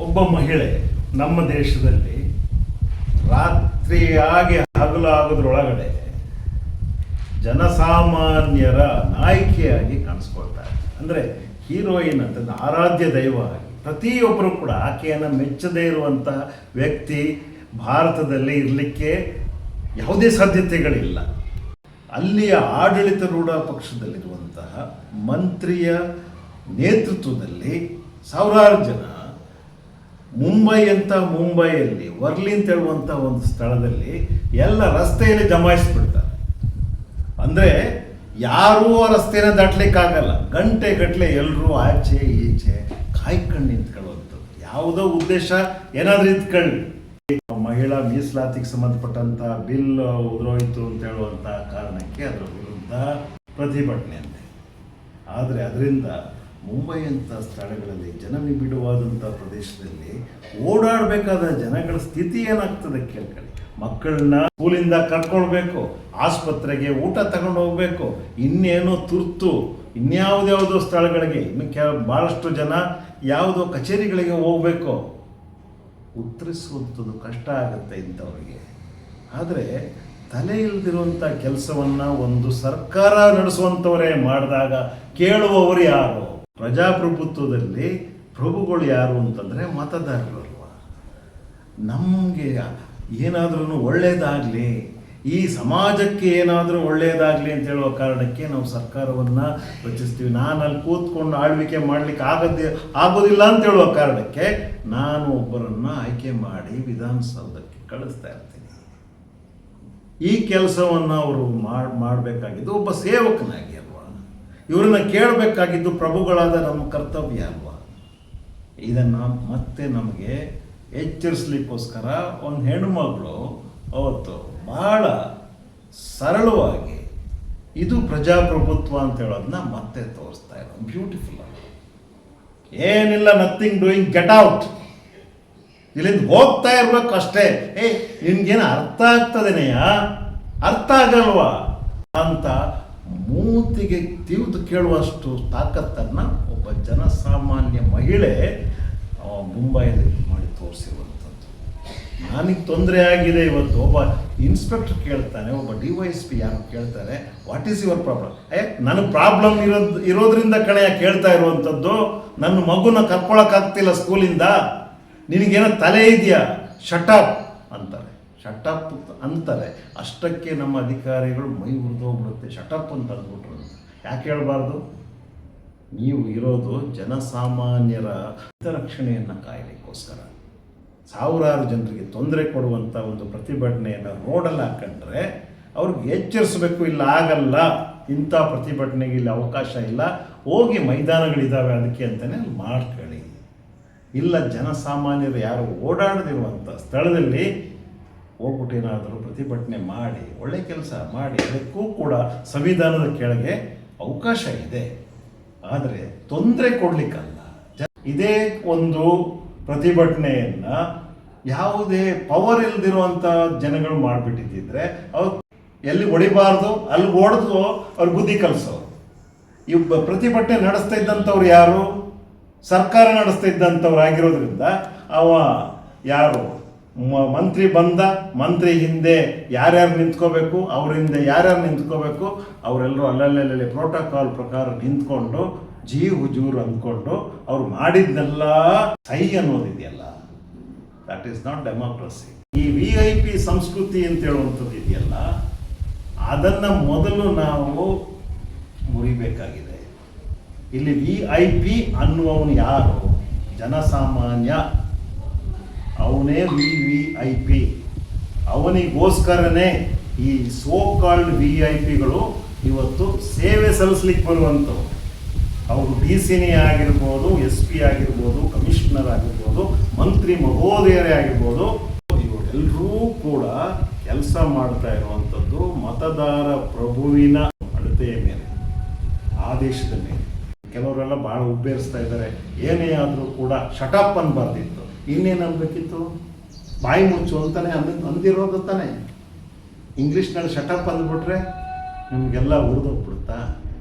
ಒಬ್ಬ ಮಹಿಳೆ ನಮ್ಮ ದೇಶದಲ್ಲಿ ರಾತ್ರಿಯಾಗಿ ಹಗಲಾಗೋದ್ರೊಳಗಡೆ ಜನಸಾಮಾನ್ಯರ ನಾಯಕಿಯಾಗಿ ಕಾಣಿಸ್ಕೊಳ್ತಾರೆ. ಅಂದರೆ ಹೀರೋಯಿನ್ ಅಂತ ಆರಾಧ್ಯ ದೈವ ಆಗಿ ಪ್ರತಿಯೊಬ್ಬರು ಕೂಡ ಆಕೆಯನ್ನು ಮೆಚ್ಚದೇ ಇರುವಂಥ ವ್ಯಕ್ತಿ ಭಾರತದಲ್ಲಿ ಇರಲಿಕ್ಕೆ ಯಾವುದೇ ಸಾಧ್ಯತೆಗಳಿಲ್ಲ. ಅಲ್ಲಿಯ ಆಡಳಿತಾರೂಢ ಪಕ್ಷದಲ್ಲಿರುವಂತಹ ಮಂತ್ರಿಯ ನೇತೃತ್ವದಲ್ಲಿ ಸಾವಿರಾರು ಜನ ಮುಂಬೈಯಲ್ಲಿ ವರ್ಲಿ ಅಂತ ಹೇಳುವಂಥ ಒಂದು ಸ್ಥಳದಲ್ಲಿ ಎಲ್ಲ ರಸ್ತೆಯಲ್ಲಿ ಜಮಾಯಿಸ್ಬಿಡ್ತಾರೆ. ಅಂದರೆ ಯಾರೂ ಆ ರಸ್ತೆನ ದಾಟ್ಲಿಕ್ಕಾಗಲ್ಲ. ಗಂಟೆಗಟ್ಟಲೆ ಎಲ್ಲರೂ ಆಚೆ ಈಚೆ ಕಾಯ್ಕೊಂಡು ನಿಂತ್ಕೊಳ್ಳುವಂಥದ್ದು. ಯಾವುದೋ ಉದ್ದೇಶ ಏನಾದರೂ ಇದ್ಕೊಳ್ಳಿ, ಮಹಿಳಾ ಮೀಸಲಾತಿಗೆ ಸಂಬಂಧಪಟ್ಟಂಥ ಬಿಲ್ ಉದುರೋಯ್ತು ಅಂತ ಹೇಳುವಂಥ ಕಾರಣಕ್ಕೆ ಅದರ ವಿರುದ್ಧ ಪ್ರತಿಭಟನೆ ಅಂತೆ. ಆದರೆ ಅದರಿಂದ ಮುಂಬೈಯಂಥ ಸ್ಥಳಗಳಲ್ಲಿ ಜನನಿಬಿಡವಾದಂಥ ಪ್ರದೇಶದಲ್ಲಿ ಓಡಾಡಬೇಕಾದ ಜನಗಳ ಸ್ಥಿತಿ ಏನಾಗ್ತದೆ ಕೇಳ್ಕೊಳ್ಳಿ. ಮಕ್ಕಳನ್ನ ಸ್ಕೂಲಿಂದ ಕರ್ಕೊಳ್ಬೇಕು, ಆಸ್ಪತ್ರೆಗೆ ಊಟ ತಗೊಂಡು ಹೋಗ್ಬೇಕು, ಇನ್ನೇನೋ ತುರ್ತು ಇನ್ಯಾವುದ್ಯಾವುದೋ ಸ್ಥಳಗಳಿಗೆ, ಇನ್ನು ಭಾಳಷ್ಟು ಜನ ಯಾವುದೋ ಕಚೇರಿಗಳಿಗೆ ಹೋಗ್ಬೇಕು. ಉತ್ತರಿಸುವಂಥದ್ದು ಕಷ್ಟ ಆಗುತ್ತೆ ಇಂಥವ್ರಿಗೆ. ಆದರೆ ತಲೆ ಇಲ್ದಿರುವಂಥ ಕೆಲಸವನ್ನು ಒಂದು ಸರ್ಕಾರ ನಡೆಸುವಂಥವರೇ ಮಾಡಿದಾಗ ಕೇಳುವವರು ಯಾರು? ಪ್ರಜಾಪ್ರಭುತ್ವದಲ್ಲಿ ಪ್ರಭುಗಳು ಯಾರು ಅಂತಂದರೆ ಮತದಾರರು ಅಲ್ವಾ? ನಮಗೆ ಏನಾದ್ರೂ ಒಳ್ಳೆಯದಾಗಲಿ, ಈ ಸಮಾಜಕ್ಕೆ ಏನಾದರೂ ಒಳ್ಳೆಯದಾಗಲಿ ಅಂತ ಹೇಳುವ ಕಾರಣಕ್ಕೆ ನಾವು ಸರ್ಕಾರವನ್ನು ರಚಿಸ್ತೀವಿ. ನಾನು ಅಲ್ಲಿ ಕೂತ್ಕೊಂಡು ಆಳ್ವಿಕೆ ಮಾಡಲಿಕ್ಕೆ ಆಗೋದಿಲ್ಲ ಅಂತ ಹೇಳುವ ಕಾರಣಕ್ಕೆ ನಾನು ಒಬ್ಬರನ್ನು ಆಯ್ಕೆ ಮಾಡಿ ವಿಧಾನಸೌಧಕ್ಕೆ ಕಳಿಸ್ತಾ ಇರ್ತೀನಿ. ಈ ಕೆಲಸವನ್ನು ಅವರು ಮಾಡಬೇಕಾಗಿದ್ದು ಒಬ್ಬ ಸೇವಕನಾಗಿ ಅಲ್ವಾ? ಇವರನ್ನು ಕೇಳಬೇಕಾಗಿದ್ದು ಪ್ರಭುಗಳಾದ ನಮ್ಮ ಕರ್ತವ್ಯ ಅಲ್ವಾ? ಇದನ್ನು ಮತ್ತೆ ನಮಗೆ ಎಚ್ಚರಿಸಲಿಕ್ಕೋಸ್ಕರ ಒಂದು ಹೆಣ್ಣುಮಗಳು ಅವತ್ತು ಭಾಳ ಸರಳವಾಗಿ ಇದು ಪ್ರಜಾಪ್ರಭುತ್ವ ಅಂತ ಹೇಳೋದನ್ನ ಮತ್ತೆ ತೋರಿಸ್ತಾ ಇರೋದು ಬ್ಯೂಟಿಫುಲ್ ಆಗಿ. ಏನಿಲ್ಲ, ನಥಿಂಗ್ ಡೂಯಿಂಗ್, ಗೆಟ್ ಔಟ್, ಇಲ್ಲಿಂದ ಹೋಗ್ತಾ ಇರ್ಬೇಕು ಅಷ್ಟೇ. ನಿನ್ಗೇನು ಅರ್ಥ ಆಗ್ತದೇನೆಯಾ? ಅರ್ಥ ಆಗಲ್ವಾ ಅಂತ ಮೂತಿಗೆ ತಿವಿದು ಕೇಳುವಷ್ಟು ತಾಕತ್ತನ್ನು ಒಬ್ಬ ಜನಸಾಮಾನ್ಯ ಮಹಿಳೆ ಮುಂಬೈಯಲ್ಲಿ ಮಾಡಿ ತೋರಿಸಿರುವಂಥದ್ದು. ನನಗೆ ತೊಂದರೆ ಆಗಿದೆ. ಇವತ್ತು ಒಬ್ಬ ಇನ್ಸ್ಪೆಕ್ಟರ್ ಕೇಳ್ತಾನೆ, ಒಬ್ಬ DYSP ಯಾರು ಕೇಳ್ತಾರೆ, ವಾಟ್ ಈಸ್ ಯುವರ್ ಪ್ರಾಬ್ಲಮ್? ನನಗೆ ಪ್ರಾಬ್ಲಮ್ ಇರೋದ್ರಿಂದ ಕಣೆಯ ಕೇಳ್ತಾ ಇರುವಂಥದ್ದು. ನನ್ನ ಮಗುನ ಕರ್ಕೊಳಕ್ಕಾಗ್ತಿಲ್ಲ ಸ್ಕೂಲಿಂದ, ನಿನಗೇನೋ ತಲೆ ಇದೆಯಾ? ಶಟಪ್ ಅಂತಾರೆ. ಶಟಪ್ ಅಂತಾರೆ. ಅಷ್ಟಕ್ಕೆ ನಮ್ಮ ಅಧಿಕಾರಿಗಳು ಮೈ ಹುರಿದೋಗ್ಬಿಡುತ್ತೆ. ಶಟಪ್ ಅಂತ ಅಂದ್ಬಿಟ್ರು. ಯಾಕೆ ಹೇಳಬಾರ್ದು? ನೀವು ಇರೋದು ಜನಸಾಮಾನ್ಯರ ಹಿತರಕ್ಷಣೆಯನ್ನು ಕಾಯಲಿಕ್ಕೋಸ್ಕರ. ಸಾವಿರಾರು ಜನರಿಗೆ ತೊಂದರೆ ಕೊಡುವಂಥ ಒಂದು ಪ್ರತಿಭಟನೆಯನ್ನು ರೋಡಲ್ಲಿ ಹಾಕೊಂಡ್ರೆ ಅವ್ರಿಗೆ ಎಚ್ಚರಿಸಬೇಕು, ಇಲ್ಲ ಆಗಲ್ಲ, ಇಂಥ ಪ್ರತಿಭಟನೆಗೆ ಇಲ್ಲಿ ಅವಕಾಶ ಇಲ್ಲ, ಹೋಗಿ ಮೈದಾನಗಳಿದ್ದಾವೆ ಅದಕ್ಕೆ ಅಂತಲೇ ಅಲ್ಲಿ ಮಾಡ್ಕೊಳ್ಳಿ. ಇಲ್ಲ, ಜನಸಾಮಾನ್ಯರು ಯಾರು ಓಡಾಡದಿರುವಂಥ ಸ್ಥಳದಲ್ಲಿ ಹೋಗ್ಬಿಟ್ಟು ಏನಾದರೂ ಪ್ರತಿಭಟನೆ ಮಾಡಿ ಒಳ್ಳೆ ಕೆಲಸ ಮಾಡಿ ಅದಕ್ಕೂ ಕೂಡ ಸಂವಿಧಾನದ ಕೆಳಗೆ ಅವಕಾಶ ಇದೆ. ಆದರೆ ತೊಂದರೆ ಕೊಡಲಿಕ್ಕಲ್ಲ. ಇದೇ ಒಂದು ಪ್ರತಿಭಟನೆಯನ್ನು ಯಾವುದೇ ಪವರ್ ಇಲ್ದಿರುವಂಥ ಜನಗಳು ಮಾಡಿಬಿಟ್ಟಿದ್ದಿದ್ರೆ ಅವ್ರು ಎಲ್ಲಿ ಹೊಡಿಬಾರ್ದು ಅಲ್ಲಿ ಹೊಡೆದು ಅವ್ರು ಬುದ್ಧಿ ಕಲಿಸೋರು. ಈ ಪ್ರತಿಭಟನೆ ನಡೆಸ್ತಾ ಇದ್ದಂಥವ್ರು ಯಾರು? ಸರ್ಕಾರ ನಡೆಸ್ತಾ ಇದ್ದಂಥವ್ರು ಆಗಿರೋದ್ರಿಂದ ಅವ ಯಾರು ಮಂತ್ರಿ ಬಂದ, ಮಂತ್ರಿ ಹಿಂದೆ ಯಾರ್ಯಾರು ನಿಂತ್ಕೋಬೇಕು, ಅವ್ರ ಹಿಂದೆ ಯಾರ್ಯಾರು ನಿಂತ್ಕೋಬೇಕು, ಅವರೆಲ್ಲರೂ ಅಲ್ಲಲ್ಲಿ ಪ್ರೋಟೋಕಾಲ್ ಪ್ರಕಾರ ನಿಂತ್ಕೊಂಡು ಜೀ ಹುಜೂರು ಅಂದ್ಕೊಂಡು ಅವ್ರು ಮಾಡಿದ್ನೆಲ್ಲ ಸೈ ಅನ್ನೋದಿದೆಯಲ್ಲ, ದಟ್ ಈಸ್ ನಾಟ್ ಡೆಮಾಕ್ರಸಿ. ಈ VIP ಸಂಸ್ಕೃತಿ ಅಂತ ಹೇಳುವಂಥದ್ದು ಇದೆಯಲ್ಲ, ಅದನ್ನು ಮೊದಲು ನಾವು ಮುರಿಬೇಕಾಗಿದೆ. ಇಲ್ಲಿ VIP ಅನ್ನುವವನು ಯಾರು? ಜನಸಾಮಾನ್ಯ. ಅವನೇ VIP. ಅವನಿಗೋಸ್ಕರನೇ ಈ ಸೋ ಕಾಲ್ಡ್ VIPಗಳು ಇವತ್ತು ಸೇವೆ ಸಲ್ಲಿಸ್ಲಿಕ್ಕೆ ಬರುವಂಥವು. ಅವರು DC ಆಗಿರ್ಬೋದು, SP ಆಗಿರ್ಬೋದು, ಕಮಿಷನರ್ ಆಗಿರ್ಬೋದು, ಮಂತ್ರಿ ಮಹೋದಯರೇ ಆಗಿರ್ಬೋದು, ಇವರೆಲ್ಲರೂ ಕೂಡ ಕೆಲಸ ಮಾಡ್ತಾ ಇರುವಂಥದ್ದು ಮತದಾರ ಪ್ರಭುವಿನ ಅಳತೆಯ ಮೇಲೆ, ಆದೇಶದ ಮೇಲೆ. ಕೆಲವರೆಲ್ಲ ಭಾಳ ಉಬ್ಬೇರಿಸ್ತಾ ಇದ್ದಾರೆ. ಏನೇ ಆದರೂ ಕೂಡ ಶಟಪ್ ಅನ್ಬಾರ್ದಿತ್ತು. ಇನ್ನೇನು ಅನ್ಬೇಕಿತ್ತು? ಬಾಯಿ ಮುಚ್ಚು ಅಂತಾನೆ ಅಂದಿರೋದು ತಾನೆ. ಇಂಗ್ಲೀಷ್ನಲ್ಲಿ ಶಟಪ್ ಅಂದ್ಬಿಟ್ರೆ ನಿಮಗೆಲ್ಲ ಉರಿದೋಗ್ಬಿಡುತ್ತಾ?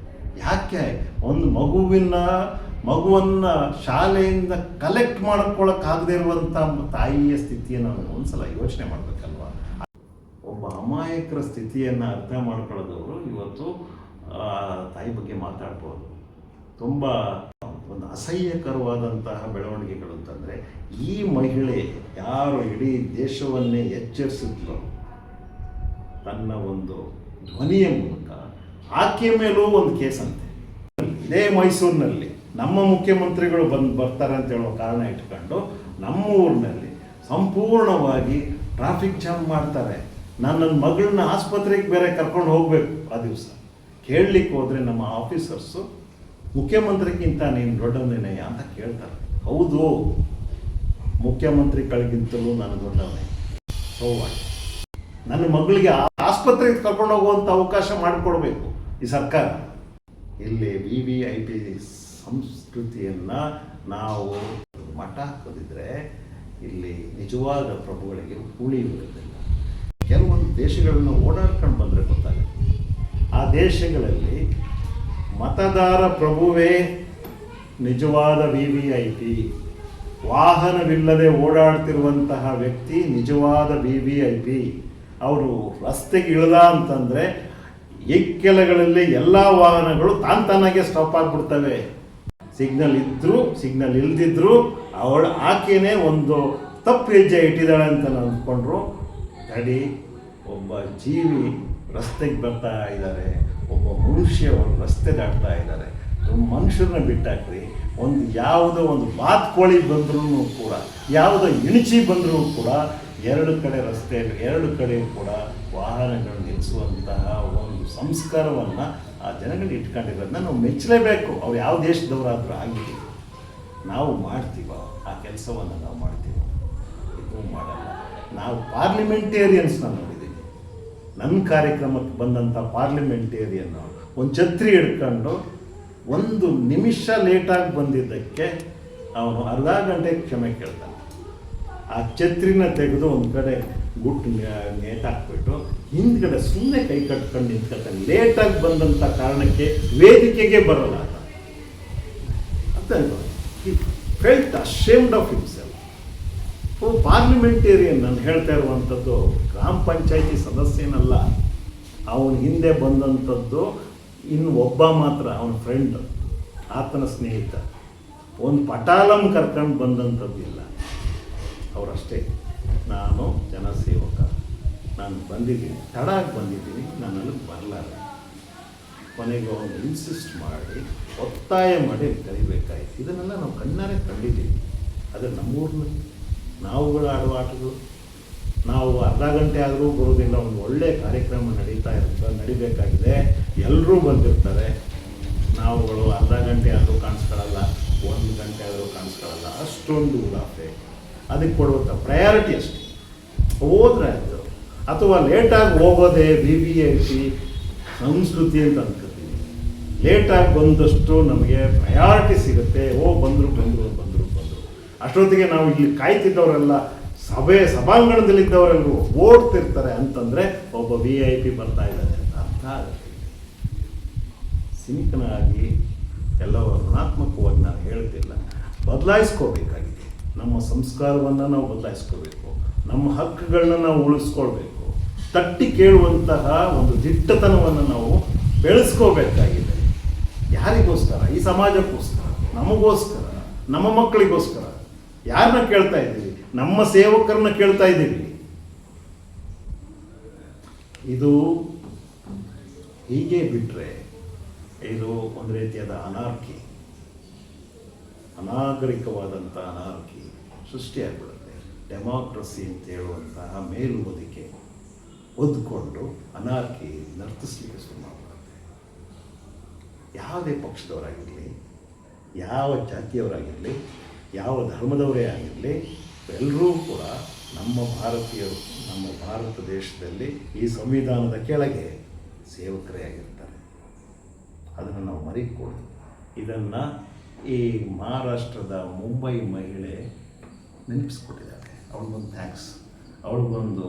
ಯಾಕೆ? ಒಂದು ಮಗುವಿನ ಮಗುವನ್ನು ಶಾಲೆಯಿಂದ ಕಲೆಕ್ಟ್ ಮಾಡ್ಕೊಳ್ಳೋಕ್ಕಾಗದೇ ಇರುವಂಥ ತಾಯಿಯ ಸ್ಥಿತಿಯನ್ನು ನಾವು ಒಂದ್ಸಲ ಯೋಚನೆ ಮಾಡಬೇಕಲ್ವ. ಒಬ್ಬ ಅಮಾಯಕರ ಸ್ಥಿತಿಯನ್ನು ಅರ್ಥ ಮಾಡ್ಕೊಳ್ಳೋದವರು ಇವತ್ತು ತಾಯಿ ಬಗ್ಗೆ ಮಾತಾಡ್ಬೋದು. ತುಂಬ ಒಂದು ಅಸಹ್ಯಕರವಾದಂತಹ ಬೆಳವಣಿಗೆಗಳು ಅಂತಂದರೆ, ಈ ಮಹಿಳೆ ಯಾರು ಇಡೀ ದೇಶವನ್ನೇ ಎಚ್ಚರಿಸಿದ್ಲು ತನ್ನ ಒಂದು ಧ್ವನಿಯ ಮೂಲಕ, ಆಕೆಯ ಮೇಲೂ ಒಂದು ಕೇಸ್ ಅಂತೆ. ಇದೇ ಮೈಸೂರಿನಲ್ಲಿ ನಮ್ಮ ಮುಖ್ಯಮಂತ್ರಿಗಳು ಬರ್ತಾರೆ ಅಂತ ಹೇಳೋ ಕಾರಣ ಇಟ್ಕೊಂಡು ನಮ್ಮ ಊರಿನಲ್ಲಿ ಸಂಪೂರ್ಣವಾಗಿ ಟ್ರಾಫಿಕ್ ಜಾಮ್ ಮಾಡ್ತಾರೆ. ನಾನು ನನ್ನ ಮಗಳನ್ನ ಆಸ್ಪತ್ರೆಗೆ ಬೇರೆ ಕರ್ಕೊಂಡು ಹೋಗಬೇಕು. ಆ ದಿವಸ ಕೇಳಲಿಕ್ಕೆ ಹೋದರೆ ನಮ್ಮ ಆಫೀಸರ್ಸು ಮುಖ್ಯಮಂತ್ರಿಗಿಂತ ನೀನು ದೊಡ್ಡವನೇನೆಯ ಅಂತ ಕೇಳ್ತಾರೆ. ಹೌದು, ಮುಖ್ಯಮಂತ್ರಿಗಳಿಗಿಂತಲೂ ನಾನು ದೊಡ್ಡವನೇ. ಸೊ ನನ್ನ ಮಗಳಿಗೆ ಆಸ್ಪತ್ರೆಗೆ ಕರ್ಕೊಂಡು ಹೋಗುವಂಥ ಅವಕಾಶ ಮಾಡಿಕೊಡ್ಬೇಕು ಈ ಸರ್ಕಾರ. ಇಲ್ಲಿ VVIP ಸಂಸ್ಕೃತಿಯನ್ನು ನಾವು ಮಠ ಹಾಕೋದಿದ್ರೆ ಇಲ್ಲಿ ನಿಜವಾದ ಪ್ರಭುಗಳಿಗೆ ಉಳಿಯುವುದಿಲ್ಲ. ಕೆಲವೊಂದು ದೇಶಗಳನ್ನು ಓಡಾಡ್ಕೊಂಡು ಬಂದರೆ ಗೊತ್ತಾಗುತ್ತೆ. ಆ ದೇಶಗಳಲ್ಲಿ ಮತದಾರ ಪ್ರಭುವೇ ನಿಜವಾದ VVIP. ವಾಹನವಿಲ್ಲದೆ ಓಡಾಡ್ತಿರುವಂತಹ ವ್ಯಕ್ತಿ ನಿಜವಾದ VVIP. ಅವರು ರಸ್ತೆಗೆ ಇಳಿದ ಅಂತಂದರೆ ಇಕ್ಕೆಲಗಳಲ್ಲಿ ಎಲ್ಲ ವಾಹನಗಳು ತಾನಾಗೆ ಸ್ಟಾಪ್ ಆಗಿಬಿಡ್ತವೆ. ಸಿಗ್ನಲ್ ಇದ್ದರೂ ಸಿಗ್ನಲ್ ಇಲ್ದಿದ್ರು ಆಕೆನೇ ಒಂದು ತಪ್ಪು ಹೆಜ್ಜೆ ಇಟ್ಟಿದ್ದಾಳೆ ಅಂತ ಅಂದ್ಕೊಂಡ್ರು. ತಡಿ, ಒಬ್ಬ ಜೀವಿ ರಸ್ತೆಗೆ ಬರ್ತಾ ಇದ್ದಾರೆ, ಒಬ್ಬ ಮನುಷ್ಯ ರಸ್ತೆ ದಾಟ್ತಾ ಇದ್ದಾರೆ. ಮನುಷ್ಯರನ್ನ ಬಿಟ್ಟಾಕ್ರಿ, ಯಾವುದೋ ಒಂದು ಬಾತ್ಕೋಳಿ ಬಂದ್ರೂ ಕೂಡ, ಯಾವುದೋ ಇಣಚಿ ಬಂದರೂ ಕೂಡ ಎರಡು ಕಡೆ ರಸ್ತೆ, ಎರಡು ಕಡೆ ಕೂಡ ವಾಹನಗಳು ನಿಲ್ಲಿಸುವಂತಹ ಒಂದು ಸಂಸ್ಕಾರವನ್ನು ಆ ಜನಗಳು ಇಟ್ಕೊಂಡಿರೋದನ್ನ ನಾವು ಮೆಚ್ಚಲೇಬೇಕು. ಅವ್ರು ಯಾವ ದೇಶದವರಾದರೂ ಆಗಿದೆ. ನಾವು ಮಾಡ್ತೀವ ಆ ಕೆಲಸವನ್ನು, ನಾವು ಮಾಡ್ತೀವ, ಇದು ಮಾಡಲ್ಲ. ನಾವು ಪಾರ್ಲಿಮೆಂಟೇರಿಯನ್ಸ್ನ ನೋಡಿದ್ದೀವಿ. ನನ್ನ ಕಾರ್ಯಕ್ರಮಕ್ಕೆ ಬಂದಂಥ ಪಾರ್ಲಿಮೆಂಟೇರಿಯನ್ನು ಒಂದು ಛತ್ರಿ ಹಿಡ್ಕೊಂಡು 1 ನಿಮಿಷ ಲೇಟಾಗಿ ಬಂದಿದ್ದಕ್ಕೆ ಅವನು ಅರ್ಧ ಗಂಟೆ ಕ್ಷಮೆ ಕೇಳ್ತಾನೆ. ಆ ಛತ್ರಿನ ತೆಗೆದು ಒಂದು ಕಡೆ ಗುಟ್ಟು ನೇತಾಕ್ಬಿಟ್ಟು ಹಿಂದ್ಗಡೆ ಸುಮ್ಮನೆ ಕೈ ಕಟ್ಕೊಂಡು ನಿಂತ್ಕೊಳ್ತಾನೆ. ಲೇಟಾಗಿ ಬಂದಂಥ ಕಾರಣಕ್ಕೆ ವೇದಿಕೆಗೆ ಬರೋಲ್ಲ ಅಂತ felt ashamed of himself. Parliamentarian ನಾನು ಹೇಳ್ತಾ ಇರುವಂಥದ್ದು ಗ್ರಾಮ ಪಂಚಾಯಿತಿ ಸದಸ್ಯನಲ್ಲ. ಅವನ ಹಿಂದೆ ಬಂದಂಥದ್ದು ಇನ್ನು ಒಬ್ಬ ಮಾತ್ರ, ಅವನ ಫ್ರೆಂಡ್, ಆತನ ಸ್ನೇಹಿತ. ಒಂದು ಪಟಾಲಂ ಕರ್ಕೊಂಡು ಬಂದಂಥದ್ದು ಇಲ್ಲ. ಅವರಷ್ಟೇ. ನಾನು ಜನಸೇವಕ, ನಾನು ಬಂದಿದ್ದೀನಿ, ತಡಾಗಿ ಬಂದಿದ್ದೀನಿ, ನಾನು ಅಲ್ಲಿಗೆ ಬರಲಾರೆ. ಕೊನೆಗೆ ಅವನು ಇನ್ಸಿಸ್ಟ್ ಮಾಡಿ ಒತ್ತಾಯ ಮಾಡಿ ಕರಿಬೇಕಾಯ್ತು. ಇದನ್ನೆಲ್ಲ ನಾವು ಕಣ್ಣಾರೆ ಕಂಡಿದ್ದೀವಿ. ಆದರೆ ನಮ್ಮೂರಿನಲ್ಲಿ ನಾವುಗಳು ಆಡುವ ಆಟಗಳು, ನಾವು ಅರ್ಧ ಗಂಟೆ ಆದರೂ ಬರೋದಿಲ್ಲ. ಒಂದು ಒಳ್ಳೆಯ ಕಾರ್ಯಕ್ರಮ ನಡಿಬೇಕಾಗಿದೆ, ಎಲ್ಲರೂ ಬಂದಿರ್ತಾರೆ. ನಾವುಗಳು ಅರ್ಧ ಗಂಟೆ ಆದರೂ ಕಾಣಿಸ್ಕೊಳ್ಳಲ್ಲ, 1 ಗಂಟೆ ಆದರೂ ಕಾಣಿಸ್ಕೊಳ್ಳಲ್ಲ. ಅಷ್ಟೊಂದು ಉಡಾಫೆ. ಅದಕ್ಕೆ ಕೊಡುವಂಥ ಪ್ರಯಾರಿಟಿ ಅಷ್ಟೇ. ಹೋದ್ರೆ ಆಯಿತು. ಅಥವಾ ಲೇಟಾಗಿ ಹೋಗೋದೇ VVIP ಸಂಸ್ಕೃತಿ ಅಂತ ಅನ್ಕೋತೀವಿ. ಲೇಟಾಗಿ ಬಂದಷ್ಟು ನಮಗೆ ಪ್ರಯಾರಿಟಿ ಸಿಗುತ್ತೆ. ಬಂದರು ಅಷ್ಟೊತ್ತಿಗೆ ನಾವು ಇಲ್ಲಿ ಕಾಯ್ತಿದ್ದವರೆಲ್ಲ ಸಭಾಂಗಣದಲ್ಲಿದ್ದವರೆಲ್ಲರೂ ಓಡ್ತಿರ್ತಾರೆ ಅಂತಂದರೆ ಒಬ್ಬ VIP ಬರ್ತಾ ಇದ್ದಾರೆ ಅಂತ ಅರ್ಥ ಆಗುತ್ತೆ. ಸಿನಿಕನಾಗಿ ಎಲ್ಲವೂ ಋಣಾತ್ಮಕವಾಗಿ ನಾನು ಹೇಳ್ತಿಲ್ಲ, ಬದಲಾಯಿಸ್ಕೋಬೇಕಾಗಿದೆ. ನಮ್ಮ ಸಂಸ್ಕಾರವನ್ನು ನಾವು ಬದಲಾಯಿಸ್ಕೋಬೇಕು. ನಮ್ಮ ಹಕ್ಕುಗಳನ್ನ ನಾವು ಉಳಿಸ್ಕೊಳ್ಬೇಕು. ತಟ್ಟಿ ಕೇಳುವಂತಹ ಒಂದು ದಿಟ್ಟತನವನ್ನು ನಾವು ಬೆಳೆಸ್ಕೋಬೇಕಾಗಿದೆ. ಯಾರಿಗೋಸ್ಕರ? ಈ ಸಮಾಜಕ್ಕೋಸ್ಕರ, ನಮಗೋಸ್ಕರ, ನಮ್ಮ ಮಕ್ಕಳಿಗೋಸ್ಕರ. ಯಾರನ್ನ ಕೇಳ್ತಾ ಇದ್ದೀವಿ? ನಮ್ಮ ಸೇವಕರನ್ನ ಕೇಳ್ತಾ ಇದ್ದೀವಿ. ಇದು ಹೀಗೆ ಬಿಟ್ಟರೆ ಇದು ಒಂದು ರೀತಿಯಾದ ಅನಾಗರಿಕವಾದಂಥ ಅನಾರ್ಕಿ ಸೃಷ್ಟಿಯಾಗ್ಬಿಡುತ್ತೆ. ಡೆಮಾಕ್ರಸಿ ಅಂತ ಹೇಳುವಂತಹ ಮೇಲುಬದಿಕೆ ಒದ್ಕೊಂಡು ಅನಾರ್ಕಿ ನರ್ತಿಸ್ಲಿಕ್ಕೆ ಶುರು ಮಾಡಿಬಿಡುತ್ತೆ. ಯಾವುದೇ ಪಕ್ಷದವರಾಗಿರಲಿ, ಯಾವ ಜಾತಿಯವರಾಗಿರಲಿ, ಯಾವ ಧರ್ಮದವರೇ ಆಗಿರಲಿ, ಎಲ್ಲರೂ ಕೂಡ ನಮ್ಮ ಭಾರತೀಯರು, ನಮ್ಮ ಭಾರತ ದೇಶದಲ್ಲಿ ಈ ಸಂವಿಧಾನದ ಕೆಳಗೆ ಸೇವಕರೇ ಆಗಿರ್ತಾರೆ. ಅದನ್ನು ನಾವು ಮರಿಕೊಡು. ಇದನ್ನು ಈ ಮಹಾರಾಷ್ಟ್ರದ ಮುಂಬೈ ಮಹಿಳೆ ನೆನಪಿಸ್ಕೊಟ್ಟಿದ್ದಾರೆ. ಅವಳಿಗೊಂದು ಥ್ಯಾಂಕ್ಸ್, ಅವಳಿಗೊಂದು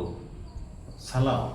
ಸಲಾಮ್.